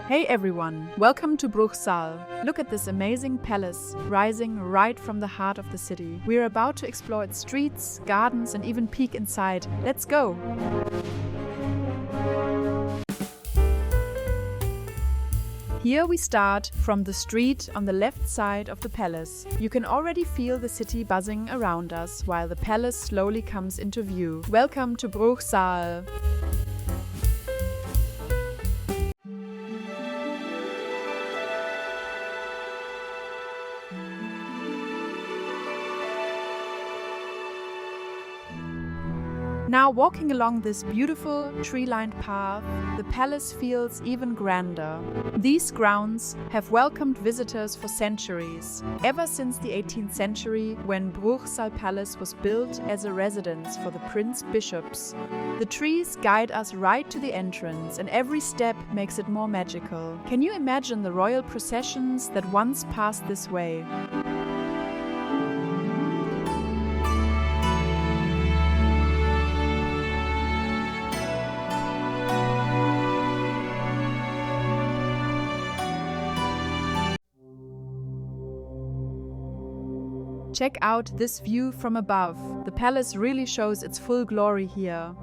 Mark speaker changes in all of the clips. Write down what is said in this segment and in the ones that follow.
Speaker 1: Hey everyone, welcome to Bruchsal. Look at this amazing palace rising right from the heart of the city. We're about to explore its streets, gardens, and even peek inside. Let's go! Here we start from the street on the left side of the palace. You can already feel the city buzzing around us while the palace slowly comes into view. Welcome to Bruchsal! Now walking along this beautiful tree-lined path, the palace feels even grander. These grounds have welcomed visitors for centuries, ever since the 18th century when Bruchsal Palace was built as a residence for the prince bishops. The trees guide us right to the entrance and every step makes it more magical. Can you imagine the royal processions that once passed this way? Check out this view from above. The palace really shows its full glory here.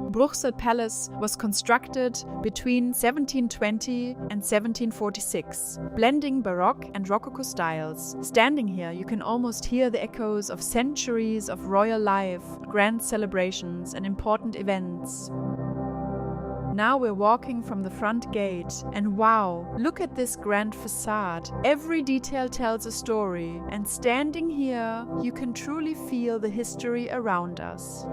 Speaker 1: Bruchsal Palace was constructed between 1720 and 1746, blending Baroque and Rococo styles. Standing here, you can almost hear the echoes of centuries of royal life, grand celebrations, and important events. Now we're walking from the front gate, and wow, look at this grand facade. Every detail tells a story, and standing here, you can truly feel the history around us.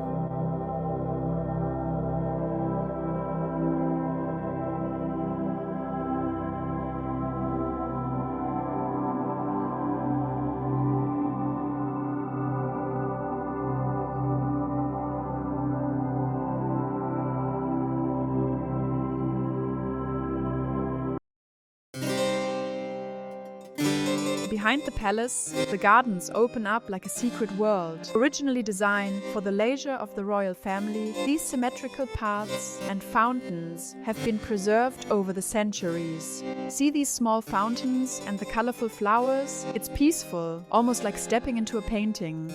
Speaker 1: Behind the palace, the gardens open up like a secret world. Originally designed for the leisure of the royal family, these symmetrical paths and fountains have been preserved over the centuries. See these small fountains and the colorful flowers? It's peaceful, almost like stepping into a painting.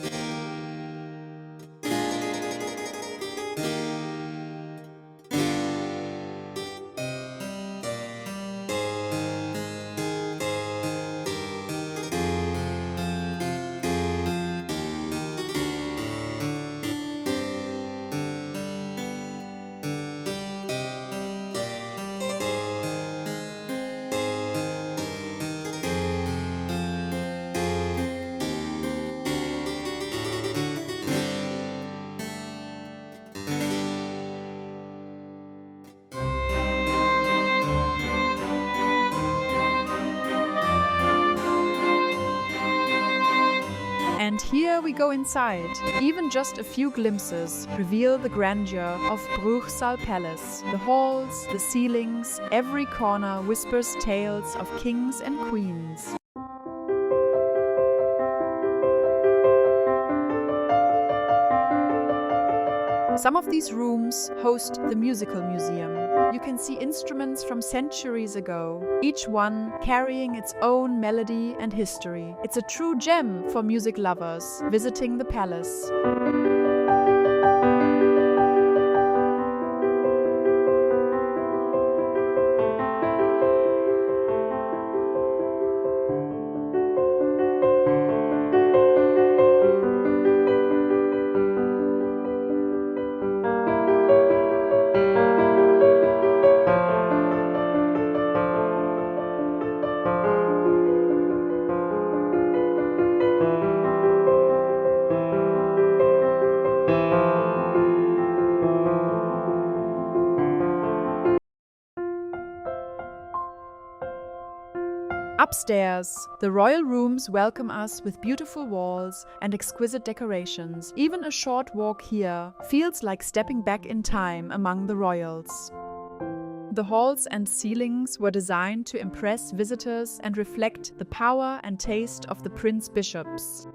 Speaker 1: And here we go inside. Even just a few glimpses reveal the grandeur of Bruchsal Palace. The halls, the ceilings, every corner whispers tales of kings and queens. Some of these rooms host the musical museum. You can see instruments from centuries ago, each one carrying its own melody and history. It's a true gem for music lovers visiting the palace. Upstairs, the royal rooms welcome us with beautiful walls and exquisite decorations. Even a short walk here feels like stepping back in time among the royals. The halls and ceilings were designed to impress visitors and reflect the power and taste of the prince bishops.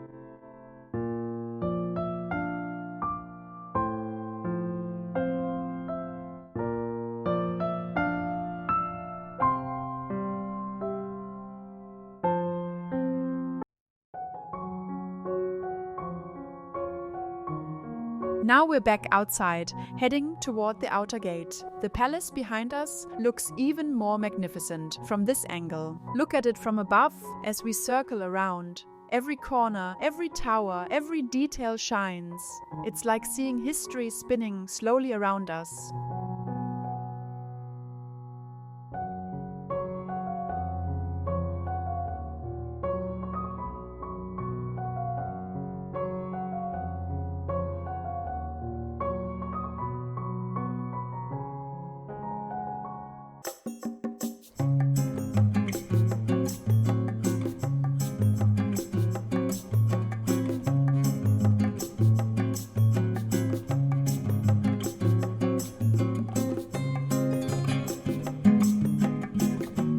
Speaker 1: Now we're back outside, heading toward the outer gate. The palace behind us looks even more magnificent from this angle. Look at it from above as we circle around. Every corner, every tower, every detail shines. It's like seeing history spinning slowly around us.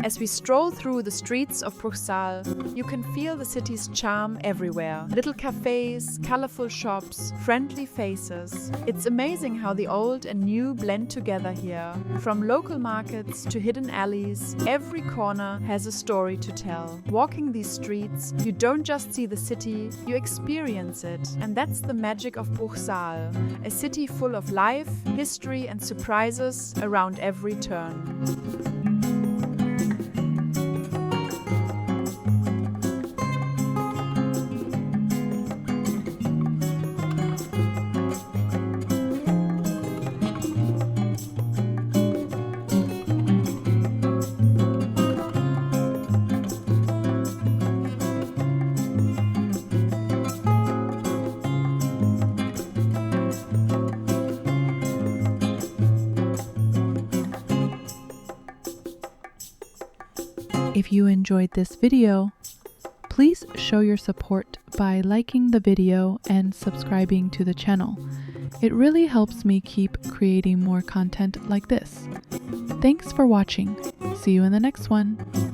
Speaker 1: As we stroll through the streets of Bruchsal, you can feel the city's charm everywhere. Little cafes, colorful shops, friendly faces. It's amazing how the old and new blend together here. From local markets to hidden alleys, every corner has a story to tell. Walking these streets, you don't just see the city, you experience it. And that's the magic of Bruchsal, a city full of life, history and surprises around every turn.
Speaker 2: If you enjoyed this video, please show your support by liking the video and subscribing to the channel. It really helps me keep creating more content like this. Thanks for watching. See you in the next one.